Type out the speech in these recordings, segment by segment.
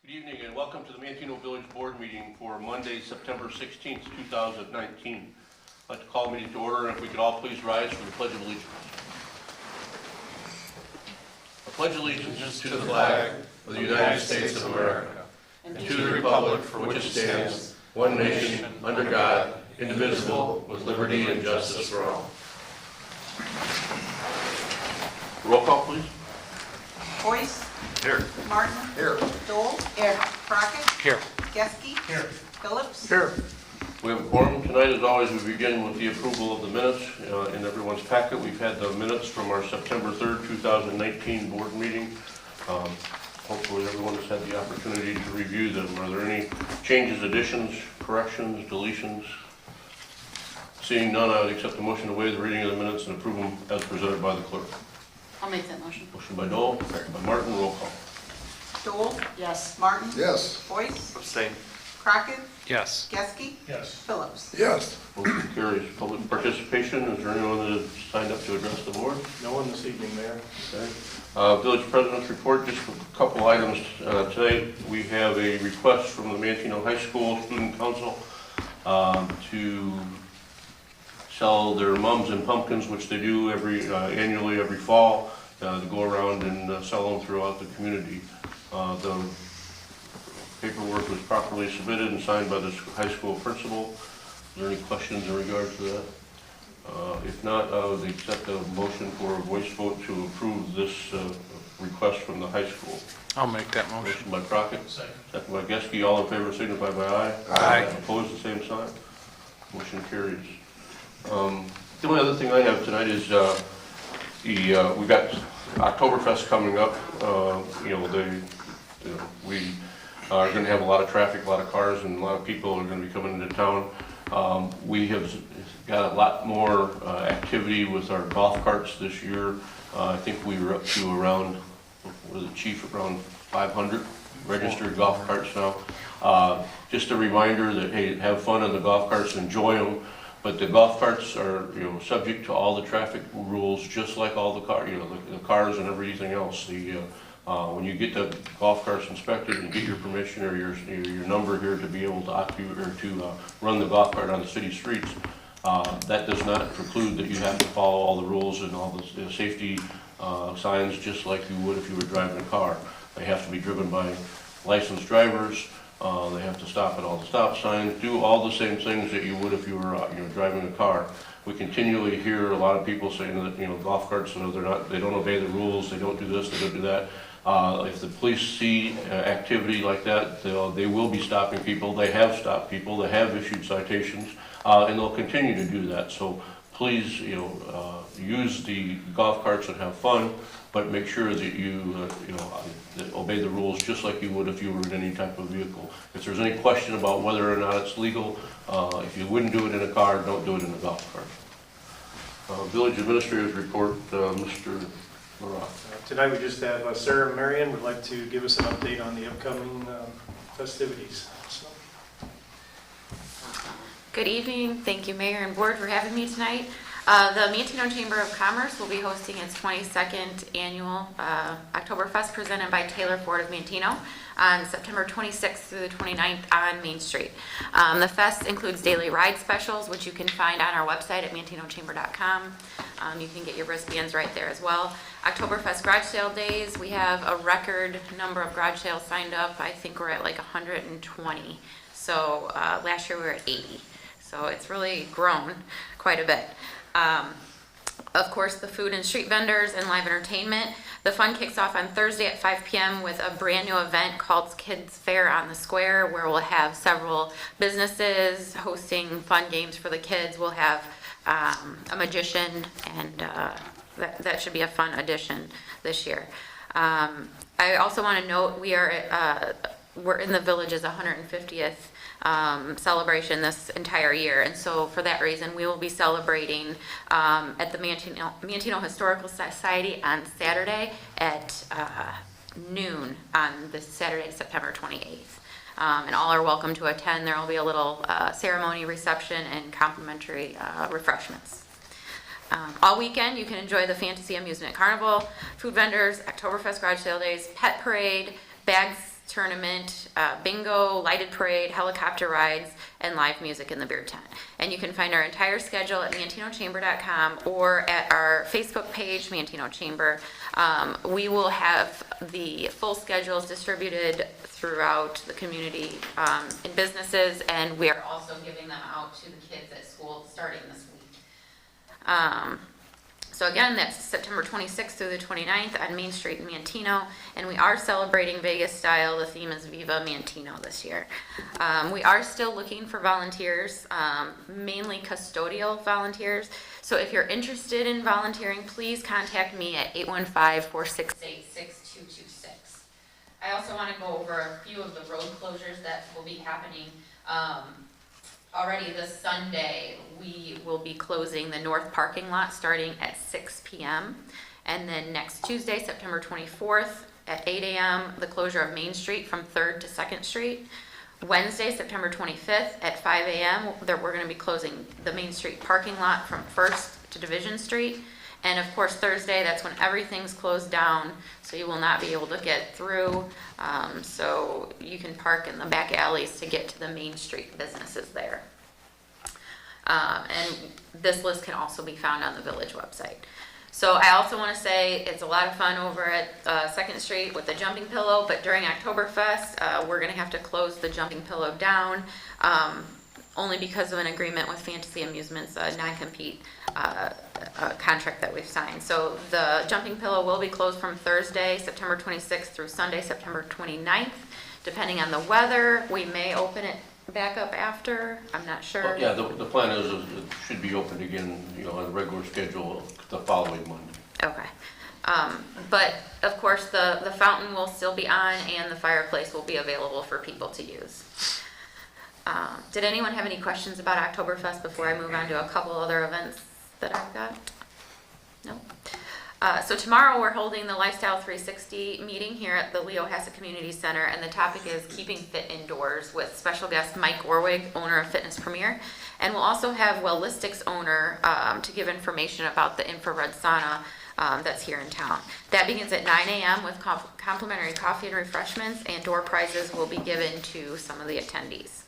Good evening and welcome to the Manteno Village Board meeting for Monday, September 16th, 2019. I'd like to call the meeting to order, and if we could all please rise for the Pledge of Allegiance. I pledge allegiance to the flag of the United States of America and to the republic for which it stands, one nation, under God, indivisible, with liberty and justice for all. Roll call, please. Boyce. Here. Martin. Here. Dole. Here. Crockett. Here. Geske. Here. Phillips. Here. We have a quorum tonight. As always, we begin with the approval of the minutes. In everyone's packet, we've had the minutes from our September 3rd, 2019 board meeting. Hopefully everyone has had the opportunity to review them. Are there any changes, additions, corrections, deletions? Seeing none, I would accept the motion to waive the reading of the minutes and approve them as presented by the clerk. I'll make that motion. Motion by Dole, second by Martin. Roll call. Dole. Yes. Martin. Yes. Boyce. Abstain. Crockett. Yes. Geske. Yes. Phillips. Yes. Motion carries. Public participation. Is there anyone that has signed up to address the board? No one this evening, Mayor. Okay. Village President's report, just a couple items today. We have a request from the Manteno High School Student Council to sell their mums and pumpkins, which they do annually every fall, to go around and sell them throughout the community. The paperwork was properly submitted and signed by the high school principal. Is there any questions in regards to that? If not, I would accept a motion for a voice vote to approve this request from the high school. I'll make that motion. Motion by Crockett, second by Geske. All in favor signify by aye. Aye. Opposed, the same sign. Motion carries. The only other thing I have tonight is we got Oktoberfest coming up. We are going to have a lot of traffic, a lot of cars, and a lot of people are going to be coming into town. We have got a lot more activity with our golf carts this year. I think we were up to around, was it Chief, around 500 registered golf carts now. Just a reminder that, hey, have fun on the golf carts, enjoy them. But the golf carts are, subject to all the traffic rules, just like all the cars and everything else. When you get the golf carts inspected and get your permission or your number here to be able to occupy or to run the golf cart on the city streets, that does not preclude that you have to follow all the rules and all the safety signs, just like you would if you were driving a car. They have to be driven by licensed drivers. They have to stop at all the stop signs, do all the same things that you would if you were driving a car. We continually hear a lot of people saying that golf carts, they don't obey the rules, they don't do this, they don't do that. If the police see activity like that, they will be stopping people. They have stopped people. They have issued citations, and they'll continue to do that. So please, use the golf carts and have fun, but make sure that you obey the rules just like you would if you were in any type of vehicle. If there's any question about whether or not it's legal, if you wouldn't do it in a car, don't do it in a golf cart. Village Administrator's report, Mr. Maroff. Tonight we just have Sarah and Marion would like to give us an update on the upcoming festivities. So. Good evening. Thank you, Mayor and Board, for having me tonight. The Manteno Chamber of Commerce will be hosting its 22nd annual Oktoberfest presented by Taylor Ford of Manteno on September 26th through the 29th on Main Street. The fest includes daily ride specials, which you can find on our website at mantenochamber.com. You can get your wristbands right there as well. Oktoberfest garage sale days, we have a record number of garage sales signed up. I think we're at like 120. So last year we were at 80. So it's really grown quite a bit. Of course, the food and street vendors and live entertainment. The fun kicks off on Thursday at 5 p.m. with a brand new event called Kids Fair on the Square, where we'll have several businesses hosting fun games for the kids. We'll have a magician, and that should be a fun addition this year. I also want to note we're in the village's 150th celebration this entire year, and so for that reason we will be celebrating at the Manteno Historical Society on Saturday at noon on this Saturday, September 28th. And all are welcome to attend. There will be a little ceremony, reception, and complimentary refreshments. All weekend you can enjoy the Fantasy Amusement Carnival, food vendors, Oktoberfest garage sale days, pet parade, bags tournament, bingo, lighted parade, helicopter rides, and live music in the beer tent. And you can find our entire schedule at mantenochamber.com or at our Facebook page, Manteno Chamber. We will have the full schedules distributed throughout the community in businesses, and we are also giving them out to the kids at school starting this week. So again, that's September 26th through the 29th on Main Street in Manteno, and we are celebrating Vegas style. The theme is Viva Manteno this year. We are still looking for volunteers, mainly custodial volunteers. So if you're interested in volunteering, please contact me at 815-468-6226. I also want to go over a few of the road closures that will be happening. Already this Sunday, we will be closing the north parking lot starting at 6 p.m. And then next Tuesday, September 24th at 8 a.m., the closure of Main Street from 3rd to 2nd Street. Wednesday, September 25th at 5 a.m., we're going to be closing the Main Street parking lot from 1st to Division Street. And of course, Thursday, that's when everything's closed down, so you will not be able to get through. So you can park in the back alleys to get to the Main Street businesses there. And this list can also be found on the village website. So I also want to say it's a lot of fun over at 2nd Street with the jumping pillow, but during Oktoberfest, we're going to have to close the jumping pillow down only because of an agreement with Fantasy Amusements, a non-compete contract that we've signed. So the jumping pillow will be closed from Thursday, September 26th through Sunday, September 29th. Depending on the weather, we may open it back up after. I'm not sure. Well, yeah, the plan is it should be opened again, on a regular schedule the following Monday. Okay. But of course, the fountain will still be on and the fireplace will be available for people to use. Did anyone have any questions about Oktoberfest before I move on to a couple other events that I've got? No? So tomorrow we're holding the Lifestyle 360 meeting here at the Leo Hassett Community Center, and the topic is keeping fit indoors with special guest Mike Orwig, owner of Fitness Premier. And we'll also have Wellistics owner to give information about the infrared sauna that's here in town. That begins at 9 a.m. with complimentary coffee and refreshments, and door prizes will be given to some of the attendees.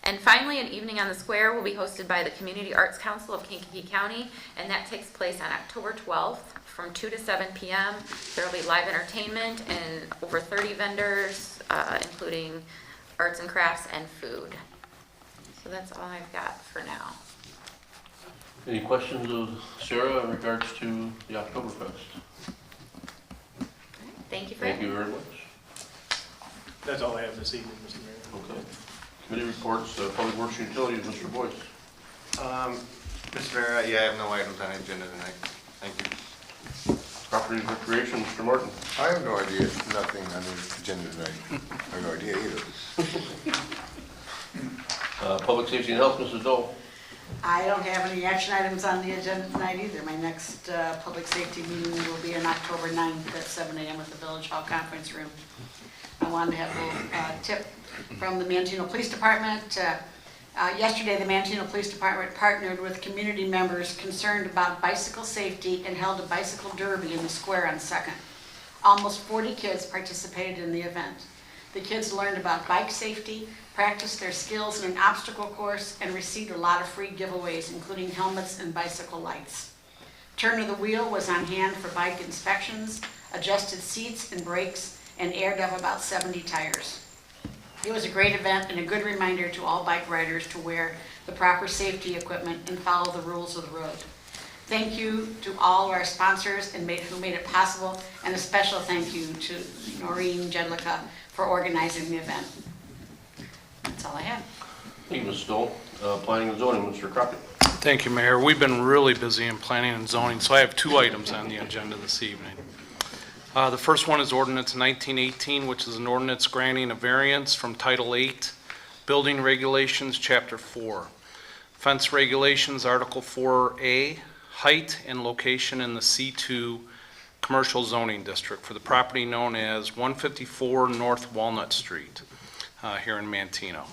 And finally, an evening on the square will be hosted by the Community Arts Council of Kankakee County, and that takes place on October 12th from 2 to 7 p.m. There will be live entertainment and over 30 vendors, including arts and crafts and food. So that's all I've got for now. Any questions of Sarah in regards to the Oktoberfest? Thank you for Thank you very much. That's all I have this evening, Mr. Mayor. Okay. Committee reports, Public Works and Utilities, Mr. Boyce. Mr. Mayor, I have no items on the agenda tonight. Thank you. Property and Recreation, Mr. Martin. I have no idea, nothing on the agenda tonight. I have no idea either. Public Safety and Health, Mrs. Dole. I don't have any action items on the agenda tonight either. My next public safety meeting will be on October 9th at 7 a.m. at the Village Hall Conference Room. I wanted to have a little tip from the Manteno Police Department. Yesterday, the Manteno Police Department partnered with community members concerned about bicycle safety and held a bicycle derby in the square on 2nd. Almost 40 kids participated in the event. The kids learned about bike safety, practiced their skills in an obstacle course, and received a lot of free giveaways, including helmets and bicycle lights. Turn of the wheel was on hand for bike inspections, adjusted seats and brakes, and aired up about 70 tires. It was a great event and a good reminder to all bike riders to wear the proper safety equipment and follow the rules of the road. Thank you to all our sponsors who made it possible, and a special thank you to Noreen Jedlicka for organizing the event. That's all I have. Thank you, Mrs. Dole. Planning and Zoning, Mr. Crockett. Thank you, Mayor. We've been really busy in planning and zoning, so I have two items on the agenda this evening. The first one is Ordinance 1918, which is an ordinance granting a variance from Title 8, Building Regulations, Chapter 4. Fence Regulations, Article 4A, height and location in the C2 Commercial Zoning District for the property known as 154 North Walnut Street here in Manteno.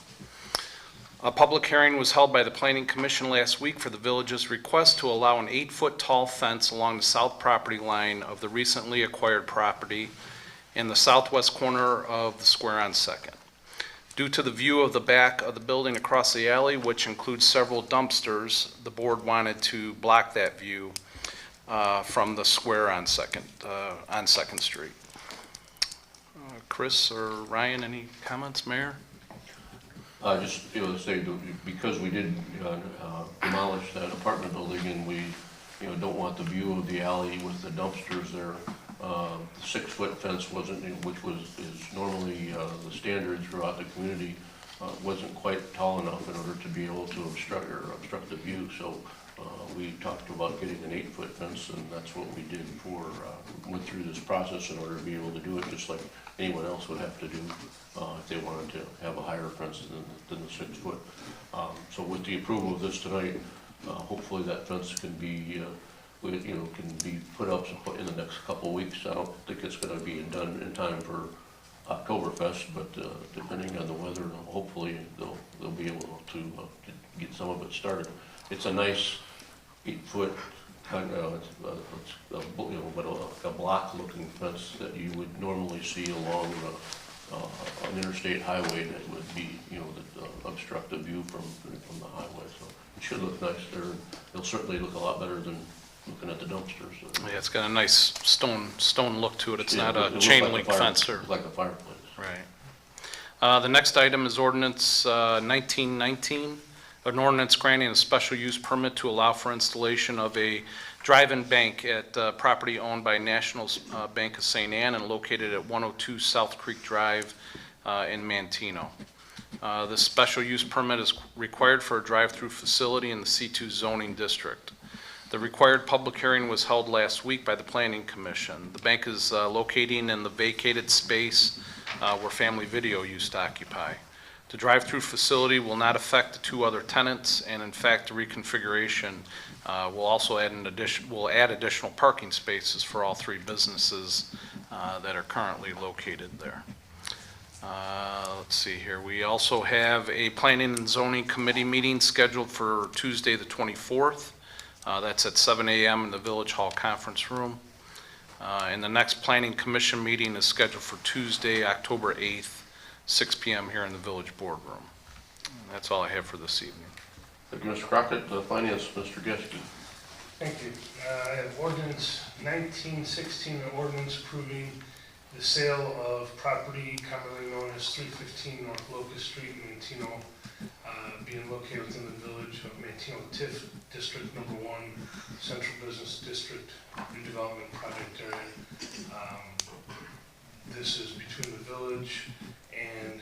A public hearing was held by the Planning Commission last week for the village's request to allow an 8-foot tall fence along the south property line of the recently acquired property in the southwest corner of the square on Second. Due to the view of the back of the building across the alley, which includes several dumpsters, the board wanted to block that view from the square on Second Street. Chris or Ryan, any comments, Mayor? Just, to say, because we did demolish that apartment building and we, don't want the view of the alley with the dumpsters there, the 6-foot fence wasn't, which is normally the standard throughout the community, wasn't quite tall enough in order to be able to obstruct the view. So we talked about getting an 8-foot fence, and that's what we did went through this process in order to be able to do it, just like anyone else would have to do if they wanted to have a higher fence than the 6-foot. So with the approval of this tonight, hopefully that fence can be can be put up in the next couple of weeks. I don't think it's going to be done in time for Oktoberfest, but depending on the weather, hopefully they'll be able to get some of it started. It's a nice 8-foot kind of a block-looking fence that you would normally see along an interstate highway that would be that obstruct the view from the highway. So it should look nice there. It'll certainly look a lot better than looking at the dumpsters. Yeah, it's got a nice stone look to it. It's Yeah, not it a looks chain like link a fence or. like a fireplace. Right. The next item is ordinance 1919, an ordinance granting a special use permit to allow for installation of a drive-in bank at property owned by National Bank of St. Anne and located at 102 South Creek Drive in Manteno. This special use permit is required for a drive-through facility in the C2 zoning district. The required public hearing was held last week by the Planning Commission. The bank is locating in the vacated space where Family Video used to occupy. The drive-through facility will not affect the 2 other tenants, and in fact, the reconfiguration will also add additional parking spaces for all 3 businesses that are currently located there. Let's see here. We also have a Planning and Zoning Committee meeting scheduled for Tuesday, the 24th. That's at 7 a.m. in the Village Hall Conference Room. And the next Planning Commission meeting is scheduled for Tuesday, October 8th, 6 p.m. here in the Village Boardroom. And that's all I have for this evening. Thank you, Mr. Crockett. Finance, Mr. Geske. Thank you. I have ordinance 1916, an ordinance approving the sale of property commonly known as 315 North Locust Street in Manteno, being located within the village of Manteno TIF District Number 1, Central Business District Redevelopment Project Area. This is between the village and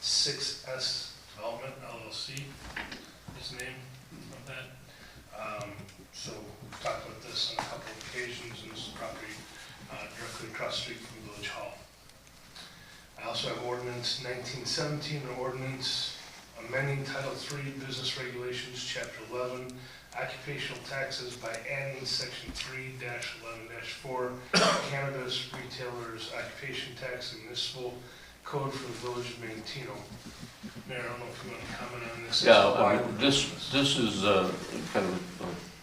6S Development LLC is the name of that. So we've talked about this on a couple of occasions, and this is property directly across the street from Village Hall. I also have ordinance 1917, an ordinance amending Title III Business Regulations, Chapter 11, occupational taxes by adding Section 3-11-4, cannabis retailers occupation tax and municipal code for the village of Manteno. Mayor, I don't know if you want to comment on this. Yeah, I mean, this is kind of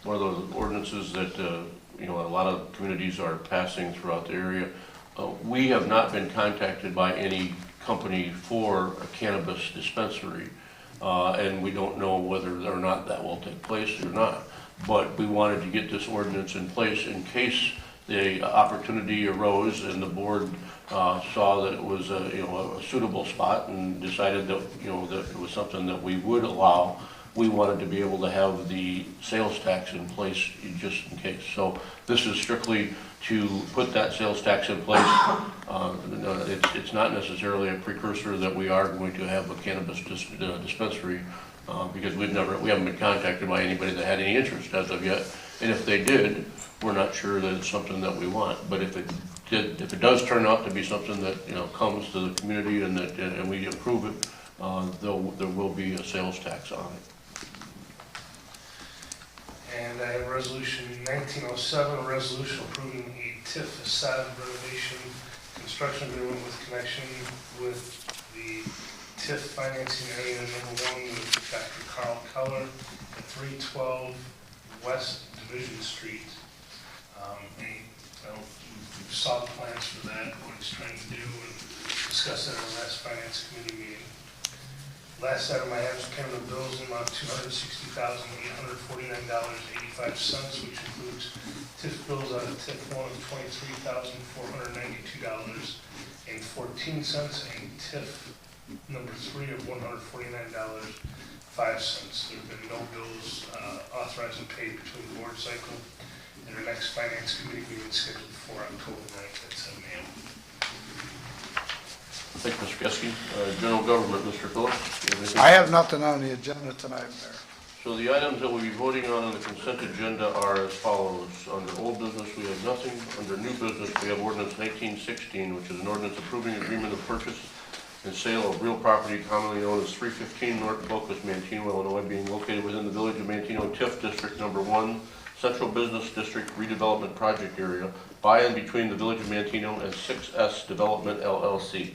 one of those ordinances that a lot of communities are passing throughout the area. We have not been contacted by any company for a cannabis dispensary, and we don't know whether or not that will take place or not. But we wanted to get this ordinance in place in case the opportunity arose and the board saw that it was a suitable spot and decided that that it was something that we would allow. We wanted to be able to have the sales tax in place just in case. So this is strictly to put that sales tax in place. It's not necessarily a precursor that we are going to have a cannabis dispensary because we haven't been contacted by anybody that had any interest as of yet. And if they did, we're not sure that it's something that we want. But if it does turn out to be something that comes to the community and we approve it, there will be a sales tax on it. And I have resolution 1907, a resolution approving a TIF facade renovation construction agreement with connection with the TIF financing area number 1 with Dr. Carl Keller at 312 West Division Street. We saw the plans for that, what he's trying to do, and discussed it at our last finance committee meeting. Last item I have is payment of bills in the amount of $260,849.85, which includes TIF bills out of TIF 1 of $23,492.14 and TIF number 3 of $149.05. There have been no bills authorized and paid between the board cycle and our next finance committee meeting scheduled for October 9th at 7 a.m. Thank you, Mr. Geske. General Government, Mr. Phillips. Do you have anything? I have nothing on the agenda tonight, Mayor. So the items that we'll be voting on the consent agenda are as follows. Under old business, we have nothing. Under new business, we have ordinance 1916, which is an ordinance approving agreement of purchase and sale of real property commonly known as 315 North Bocas, Manteno, Illinois, being located within the Village of Manteno TIF District Number 1, Central Business District Redevelopment Project Area, by and between the Village of Manteno and 6S Development LLC.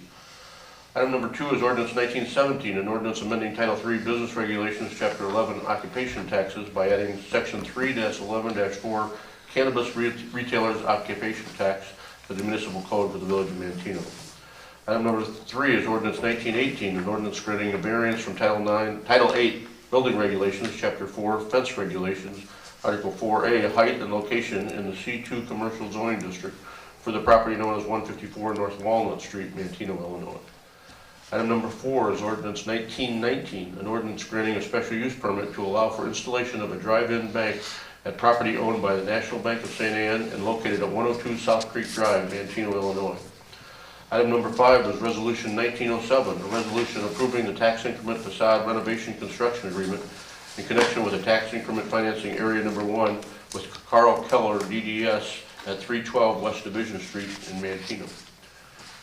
Item number 2 is ordinance 1917, an ordinance amending Title III Business Regulations, Chapter 11, Occupation Taxes by adding Section 3-11-4 Cannabis Retailers Occupation Tax to the Municipal Code for the Village of Manteno. Item number 3 is ordinance 1918, an ordinance granting a variance from Title 8 Building Regulations, Chapter 4 Fence Regulations, Article 4A, height and location in the C2 Commercial Zoning District for the property known as 154 North Walnut Street, Manteno, Illinois. Item number 4 is ordinance 1919, an ordinance granting a special use permit to allow for installation of a drive-in bank at property owned by the National Bank of St. Anne and located at 102 South Creek Drive, Manteno, Illinois. Item number 5 is resolution 1907, a resolution approving the tax increment facade renovation construction agreement in connection with the tax increment financing area number 1 with Carl Keller, DDS, at 312 West Division Street in Manteno.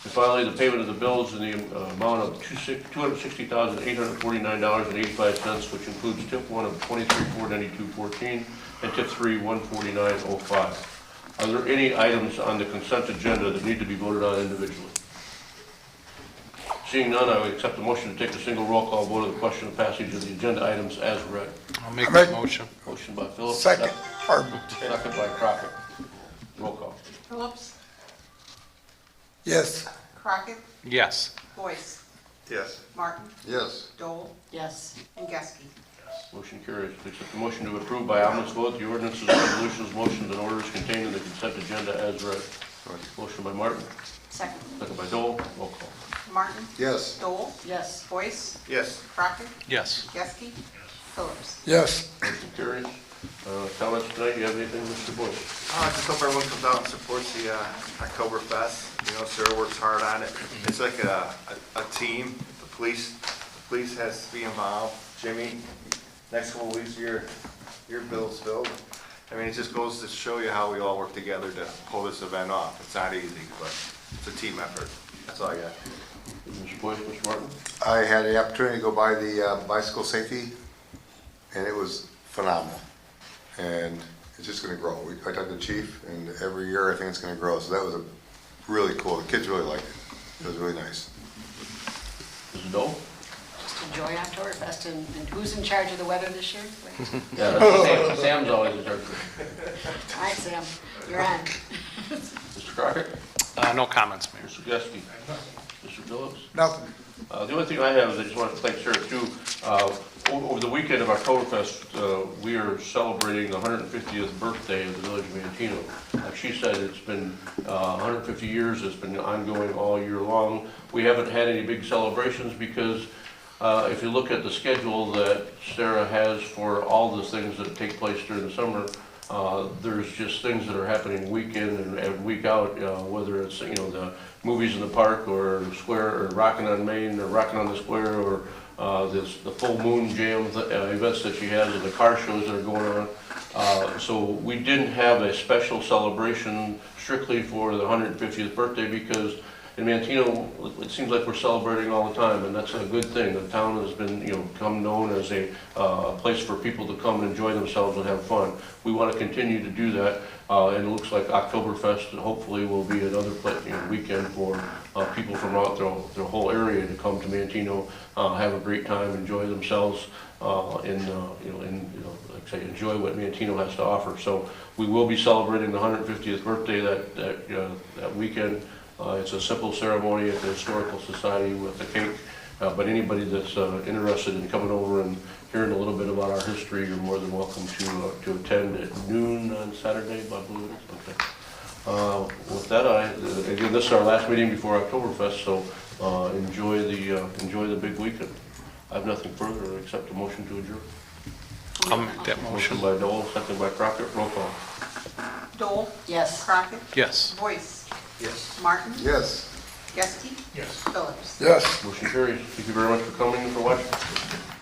And finally, the payment of the bills in the amount of $260,849.85, which includes TIF 1 of $23,492.14 and TIF 3 $149.05. Are there any items on the consent agenda that need to be voted on individually? Seeing none, I would accept the motion to take a single roll call vote of the question of passage of the agenda items as read. I'll make that motion. Motion by Phillips. Second. Second by Crockett. Roll call. Phillips? Yes. Crockett? Yes. Boyce? Yes. Martin? Yes. Dole? Yes. And Geske? Motion carries. To accept the motion to approve by unanimous vote the ordinances, resolutions, motions, and orders contained in the consent agenda as read. Motion by Martin, Second. second by Dole. Roll call. Martin? Yes. Dole? Yes. Boyce? Yes. Crockett? Yes. Geske? Phillips? Yes. Motion carries. Comments tonight, do you have anything, Mr. Boyce? I just hope everyone comes out and supports the Oktoberfest. You know, Sarah works hard on it. It's like a team. The police has to be involved. Jimmy, next couple of weeks, your bill's filled. I mean, it just goes to show you how we all work together to pull this event off. It's not easy, but it's a team effort. That's all I got. Mr. Boyce, Mr. Martin? I had the opportunity to go by the bicycle safety, and it was phenomenal. And it's just going to grow. I talked to the chief, and every year I think it's going to grow. So that was really cool. The kids really liked it. It was really nice. Mrs. Dole? Just enjoy Oktoberfest. And who's in charge of the weather this year? Yeah, that's Sam. Sam's always in charge. All right, Sam, you're on. Mr. Crockett? No comments, Mayor. Mr. Geske? Mr. Phillips? Nothing. The only thing I have is I just wanted to thank Sarah too. Over the weekend of Oktoberfest, we are celebrating the 150th birthday of the Village of Manteno. Like she said, it's been 150 years, it's been ongoing all year long. We haven't had any big celebrations because if you look at the schedule that Sarah has for all the things that take place during the summer, there's just things that are happening week in and week out, whether it's, you know, the movies in the park or square or rocking on Main or rocking on the square or the full moon jam events that she has and the car shows that are going on. So we didn't have a special celebration strictly for the 150th birthday because in Manteno, it seems like we're celebrating all the time, and that's a good thing. The town has been, become known as a place for people to come and enjoy themselves and have fun. We want to continue to do that, and it looks like Oktoberfest hopefully will be another weekend for people from out the whole area to come to Manteno, have a great time, enjoy themselves, and like I say, enjoy what Manteno has to offer. So we will be celebrating the 150th birthday that weekend. It's a simple ceremony at the Historical Society with a cake, but anybody that's interested in coming over and hearing a little bit about our history, you're more than welcome to attend at noon on Saturday, I believe it is. Okay. With that, again, this is our last meeting before Oktoberfest, so enjoy the big weekend. I have nothing further except a motion to adjourn. I'll make that motion. Motion by Dole, second by Crockett, roll call. Dole, Yes. Crockett, Yes. Boyce, Yes. Martin, Yes. Geske, Yes. Phillips. Yes. Motion carries. Thank you very much for coming and for watching.